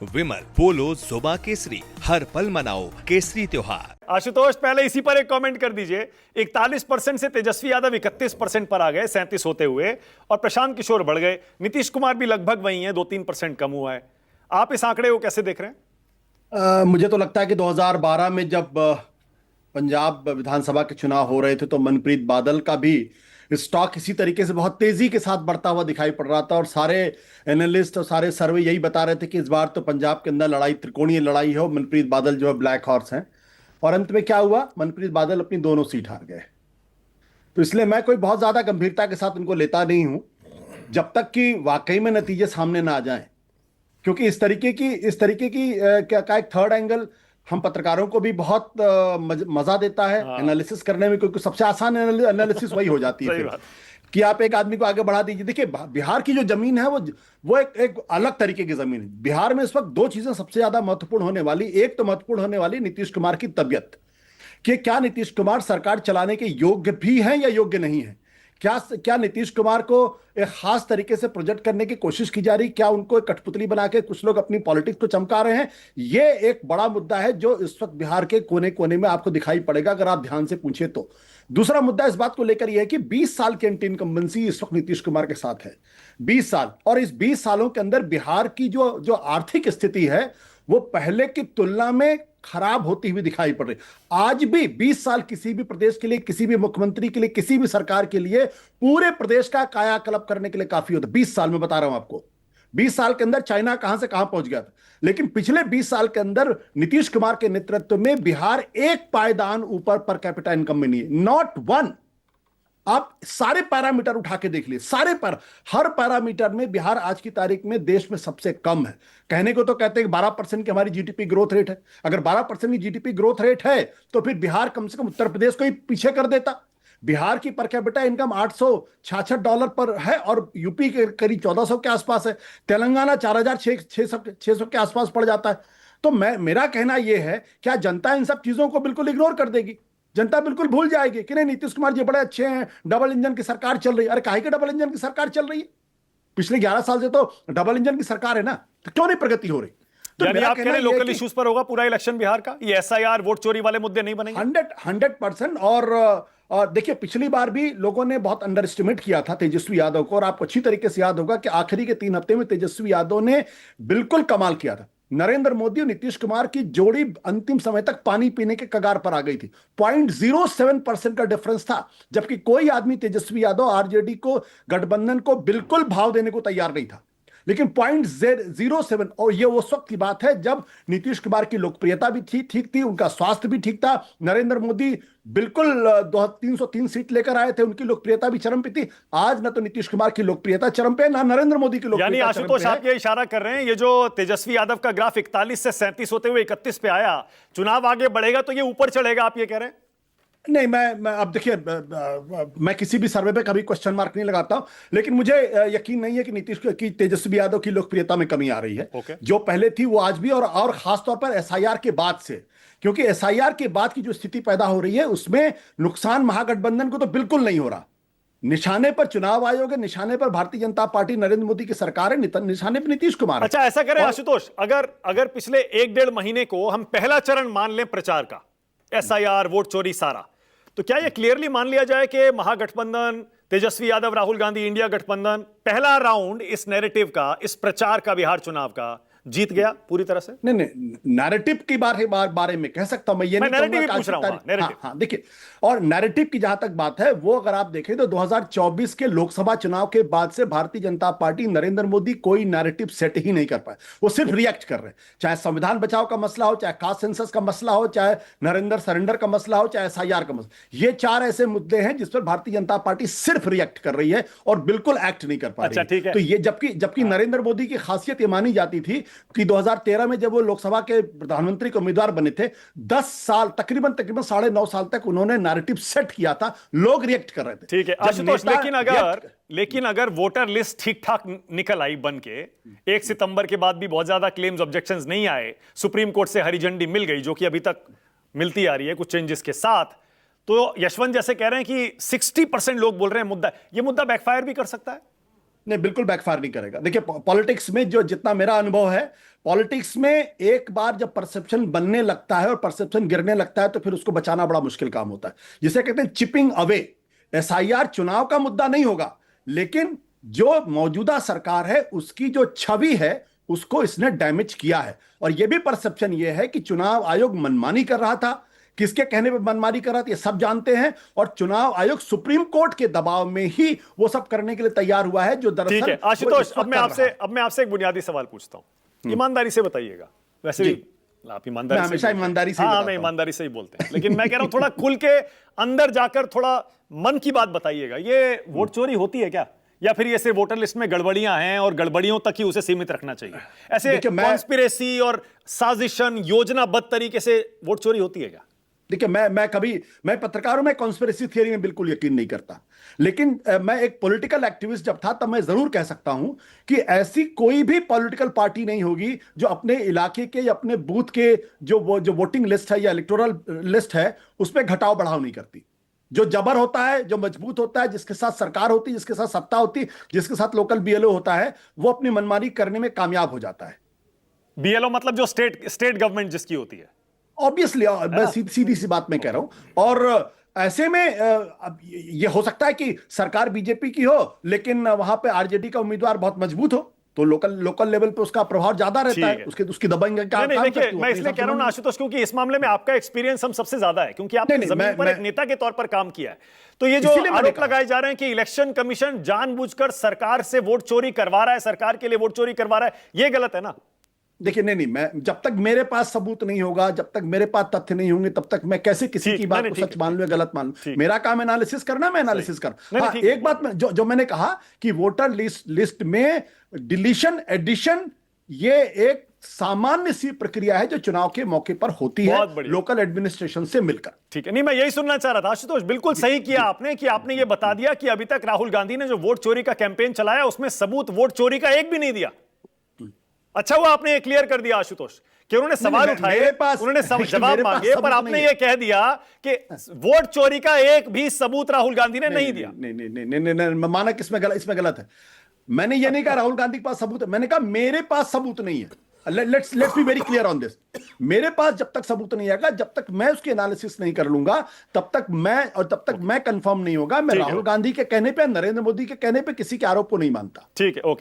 विमल पोलो जुबा केसरी, हर पल मनाओ केसरी त्योहार। आशुतोष, पहले इसी पर एक कमेंट कर दीजिए। 41% से तेजस्वी यादव 31% पर आ गए 37 होते हुए, और प्रशांत किशोर बढ़ गए। नीतीश कुमार भी लगभग वही है, 2-3% कम हुआ है। आप इस आंकड़े को कैसे देख रहे हैं? मुझे तो लगता है कि 2012 में जब पंजाब विधानसभा के चुनाव हो रहे थे तो मनप्रीत बादल का भी स्टॉक इसी तरीके से बहुत तेजी के साथ बढ़ता हुआ दिखाई पड़ रहा था, और सारे एनालिस्ट और सारे सर्वे यही बता रहे थे कि इस बार तो पंजाब के अंदर लड़ाई त्रिकोणीय लड़ाई है, मनप्रीत बादल जो है ब्लैक हॉर्स हैं। और अंत में क्या हुआ, मनप्रीत बादल अपनी दोनों सीट हार गए। तो इसलिए मैं कोई बहुत ज्यादा गंभीरता के साथ उनको लेता नहीं हूं जब तक कि वाकई में नतीजे सामने ना आ जाएं, क्योंकि इस तरीके की क्या का एक थर्ड एंगल हम पत्रकारों को भी बहुत मजा देता है एनालिसिस करने में, क्योंकि सबसे आसान एनालिसिस वही हो जाती है फिर कि आप एक आदमी को आगे बढ़ा दीजिए। देखिए, बिहार की जो जमीन है वो एक अलग तरीके की जमीन है। बिहार में इस वक्त दो चीजें सबसे ज्यादा महत्वपूर्ण होने वाली, एक तो महत्वपूर्ण होने वाली नीतीश कुमार की तबियत, कि क्या नीतीश कुमार सरकार चलाने के योग्य भी हैं या योग्य नहीं है। क्या नीतीश कुमार को एक खास तरीके से प्रोजेक्ट करने की कोशिश की जा रही, क्या उनको एक कठपुतली बना के कुछ लोग अपनी पॉलिटिक्स को चमका रहे हैं। ये एक बड़ा मुद्दा है जो इस वक्त बिहार के कोने कोने में आपको दिखाई पड़ेगा अगर आप ध्यान से पूछे तो। दूसरा मुद्दा इस बात को लेकर यह है कि 20 साल की एंटी इनकम्बेंसी इस वक्त नीतीश कुमार के साथ है, 20 साल। और इस 20 सालों के अंदर बिहार की जो आर्थिक स्थिति है वो पहले की तुलना में खराब होती हुई दिखाई पड़ रही। आज भी 20 साल किसी भी प्रदेश के लिए, किसी भी मुख्यमंत्री के लिए, किसी भी सरकार के लिए पूरे प्रदेश का कायाकल्प करने के लिए काफी होता है। 20 साल में बता रहा हूं आपको, 20 साल के अंदर चाइना कहां से कहां पहुंच गया था। लेकिन पिछले 20 साल के अंदर नीतीश कुमार के नेतृत्व में बिहार एक पायदान ऊपर पर कैपिटा इनकम में नहीं है, नॉट वन। आप सारे पैरामीटर उठा के देख लिए, हर पैरामीटर में बिहार आज की तारीख में देश में सबसे कम है। कहने को तो कहते हैं कि 12% की हमारी जीडीपी ग्रोथ रेट है। अगर 12% की जीडीपी ग्रोथ रेट है तो फिर बिहार कम से कम उत्तर प्रदेश को ही पीछे कर देता। बिहार की पर कैपिटा इनकम $866 पर है और यूपी के करीब 1400 के आसपास है। तेलंगाना 4600 के आसपास पड़ जाता है। तो मेरा कहना यह है, क्या जनता इन सब चीजों को बिल्कुल इग्नोर कर देगी? जनता बिल्कुल भूल जाएगी कि नहीं, नीतीश कुमार जी बड़े अच्छे हैं, डबल इंजन की सरकार चल रही है। अरे काहे की डबल इंजन की सरकार चल रही है? पिछले 11 साल से तो डबल इंजन की सरकार है ना, तो क्यों नहीं प्रगति हो रही? तो यानी आप कह रहे हैं लोकल इश्यूज पर होगा पूरा इलेक्शन बिहार का, ये एसआईआर वोट चोरी वाले मुद्दे नहीं बनेंगे? 100%। और देखिए, पिछली बार भी लोगों ने बहुत अंडर एस्टिमेट किया था तेजस्वी यादव को, और आपको अच्छी तरीके से याद होगा कि आखिरी के 3 हफ्ते में तेजस्वी यादव ने बिल्कुल कमाल किया था। नरेंद्र मोदी और नीतीश कुमार की जोड़ी अंतिम समय तक पानी पीने के कगार पर आ गई थी। 0.07% का डिफरेंस था, जबकि कोई आदमी तेजस्वी यादव आरजेडी को, गठबंधन को बिल्कुल भाव देने को तैयार नहीं था। लेकिन 0.07, और ये उस वक्त की बात है जब नीतीश कुमार की लोकप्रियता भी ठीक थी, उनका स्वास्थ्य भी ठीक था। नरेंद्र मोदी बिल्कुल 303 सीट लेकर आए थे, उनकी लोकप्रियता भी चरम पे थी। आज ना तो नीतीश कुमार की लोकप्रियता चरम पे, ना नरेंद्र मोदी की लोकप्रियता। यानी आशुतोष, आप ये इशारा कर रहे हैं, ये जो तेजस्वी यादव का ग्राफ 41 से 37 होते हुए 31 पे आया, चुनाव आगे बढ़ेगा तो ये ऊपर चढ़ेगा, आप ये कह रहे हैं? नहीं, मैं अब देखिए, मैं किसी भी सर्वे पे कभी क्वेश्चन मार्क नहीं लगाता हूं, लेकिन मुझे यकीन नहीं है कि तेजस्वी यादव की लोकप्रियता में कमी आ रही है। जो पहले थी वो आज भी, और खासतौर पर एसआईआर के बाद से, क्योंकि एसआईआर के बाद की जो स्थिति पैदा हो रही है उसमें नुकसान महागठबंधन को तो बिल्कुल नहीं हो रहा। निशाने पर चुनाव आयोग है, निशाने पर भारतीय जनता पार्टी नरेंद्र मोदी की सरकार है, निशाने पर नीतीश कुमार है। अच्छा, ऐसा करें आशुतोष, अगर पिछले 1-1.5 महीने को हम पहला चरण मान लें प्रचार का, एसआईआर, वोट चोरी, सारा, तो क्या यह क्लियरली मान लिया जाए कि महागठबंधन, तेजस्वी यादव, राहुल गांधी, इंडिया गठबंधन पहला राउंड इस नैरेटिव का, इस प्रचार का, बिहार चुनाव का जीत गया पूरी तरह से? नहीं, नैरेटिव की बारे में कह सकता हूं मैं, ये नहीं नैरेटिव पूछ रहा हूं। हाँ, देखिए, और नैरेटिव की जहां तक बात है, वो अगर आप देखें तो 2024 के लोकसभा चुनाव के बाद से भारतीय जनता पार्टी, नरेंद्र मोदी कोई नैरेटिव सेट ही नहीं कर पाए। वो सिर्फ रिएक्ट कर रहे हैं, चाहे संविधान बचाओ का मसला हो, चाहे कास्ट सेंसस का मसला हो, चाहे नरेंद्र सरेंडर का मसला हो, चाहे एसआईआर का मसला। ये 4 ऐसे मुद्दे हैं जिस पर भारतीय जनता पार्टी सिर्फ रिएक्ट कर रही है और बिल्कुल एक्ट नहीं कर पा रही है। ठीक है। तो ये जबकि नरेंद्र मोदी की खासियत ये मानी जाती थी कि 2013 में जब वो लोकसभा के प्रधानमंत्री के उम्मीदवार बने थे, 10 साल, तकरीबन 9.5 साल तक उन्होंने नैरेटिव सेट किया था, लोग रिएक्ट कर रहे थे। ठीक है आशुतोष, लेकिन अगर वोटर लिस्ट ठीक ठाक निकल आई बन के, 1 सितंबर के बाद भी बहुत ज्यादा क्लेम्स, ऑब्जेक्शंस नहीं आए, सुप्रीम कोर्ट से हरी झंडी मिल गई, जो कि अभी तक मिलती आ रही है कुछ चेंजेस के साथ, तो यशवंत जैसे कह रहे हैं कि 60% लोग बोल रहे हैं ये मुद्दा बैकफायर भी कर सकता है। नहीं, बिल्कुल बैकफायर नहीं करेगा। देखिए, पॉलिटिक्स में जो जितना मेरा अनुभव है, पॉलिटिक्स में एक बार जब परसेप्शन बनने लगता है और परसेप्शन गिरने लगता है तो फिर उसको बचाना बड़ा मुश्किल काम होता है, जिसे कहते हैं चिपिंग अवे। एसआईआर चुनाव का मुद्दा नहीं होगा, लेकिन जो मौजूदा सरकार है उसकी जो छवि है उसको इसने डैमेज किया है। और यह भी परसेप्शन यह है कि चुनाव आयोग मनमानी कर रहा था। किसके कहने पे मनमानी कर रहा था ये सब जानते हैं, और चुनाव आयोग सुप्रीम कोर्ट के दबाव में ही वो सब करने के लिए तैयार हुआ है, जो दरअसल। ठीक है आशुतोष, अब मैं आपसे एक बुनियादी सवाल पूछता हूं, ईमानदारी से बताइएगा। वैसे भी आप ईमानदारी, हमेशा ईमानदारी से, हाँ, मैं ईमानदारी से ही बोलते हैं, लेकिन मैं कह रहा हूं थोड़ा खुल के अंदर जाकर थोड़ा मन की बात बताइएगा। ये वोट चोरी होती है क्या, या फिर ये सिर्फ वोटर लिस्ट में गड़बड़ियां हैं और गड़बड़ियों तक ही उसे सीमित रखना चाहिए? ऐसे कॉन्स्पिरेसी और साजिशन योजनाबद्ध तरीके से वोट चोरी होती है क्या? देखिए, मैं पत्रकारों में कॉन्स्पिरेसी थियरी में बिल्कुल यकीन नहीं करता, लेकिन मैं एक पॉलिटिकल एक्टिविस्ट जब था तब मैं जरूर कह सकता हूं कि ऐसी कोई भी पॉलिटिकल पार्टी नहीं होगी जो अपने इलाके के या अपने बूथ के जो वोटिंग लिस्ट है या इलेक्टोरल लिस्ट है उस पर घटाव बढ़ाव नहीं करती। जो जबर होता है, जो मजबूत होता है, जिसके साथ सरकार होती है, जिसके साथ सत्ता होती है, जिसके साथ लोकल बीएलओ होता है, वो अपनी मनमानी करने में कामयाब हो जाता है। बीएलओ मतलब जो स्टेट गवर्नमेंट जिसकी होती है, ऑब्वियसली। मैं सीधी सी बात मैं कह रहा हूं। और ऐसे में अब ये हो सकता है कि सरकार बीजेपी की हो लेकिन वहां पे आरजेडी का उम्मीदवार बहुत मजबूत हो, तो लोकल लेवल पे उसका प्रभाव ज्यादा रहता है, उसकी दबंग क्या नहीं, देखिए, मैं इसलिए कह रहा हूं आशुतोष, क्योंकि इस मामले में आपका एक्सपीरियंस हम सबसे ज्यादा है, क्योंकि आपने जमीन पर एक नेता के तौर पर काम किया है। तो ये जो आरोप लगाए जा रहे हैं कि इलेक्शन कमीशन जानबूझकर सरकार से वोट चोरी करवा रहा है, सरकार के लिए वोट चोरी करवा रहा है, ये गलत है ना? देखिए, नहीं, मैं जब तक मेरे पास सबूत नहीं होगा, जब तक मेरे पास तथ्य नहीं होंगे, तब तक मैं कैसे किसी की बात को सच मान लूं या गलत मान लूं? मेरा काम एनालिसिस करना, मैं एनालिसिस कर। हाँ, एक बात में जो मैंने कहा कि वोटर लिस्ट में डिलीशन एडिशन ये एक सामान्य सी प्रक्रिया है जो चुनाव के मौके पर होती है लोकल एडमिनिस्ट्रेशन से मिलकर। ठीक है, नहीं, मैं यही सुनना चाह रहा था आशुतोष। बिल्कुल सही किया आपने कि आपने ये बता दिया कि अभी तक राहुल गांधी ने जो वोट चोरी का कैंपेन चलाया उसमें सबूत वोट चोरी का एक भी नहीं दिया। अच्छा हुआ आपने ये क्लियर कर दिया आशुतोष कि उन्होंने सवाल उठाए, उन्होंने जवाब मांगे, पर आपने ये कह दिया कि वोट चोरी का एक भी सबूत राहुल गांधी ने नहीं दिया। नहीं, माना किसमें गलत, इसमें गलत है। मैंने ये नहीं कहा राहुल गांधी के पास सबूत है, मैंने कहा मेरे पास सबूत नहीं है। Let's be very clear on this. मेरे पास जब तक सबूत नहीं आएगा, जब तक मैं उसकी एनालिसिस नहीं कर लूंगा, तब तक मैं कंफर्म नहीं होगा। मैं राहुल गांधी के कहने पे, नरेंद्र मोदी के कहने पे किसी के आरोप को नहीं मानता। ठीक है, ओके।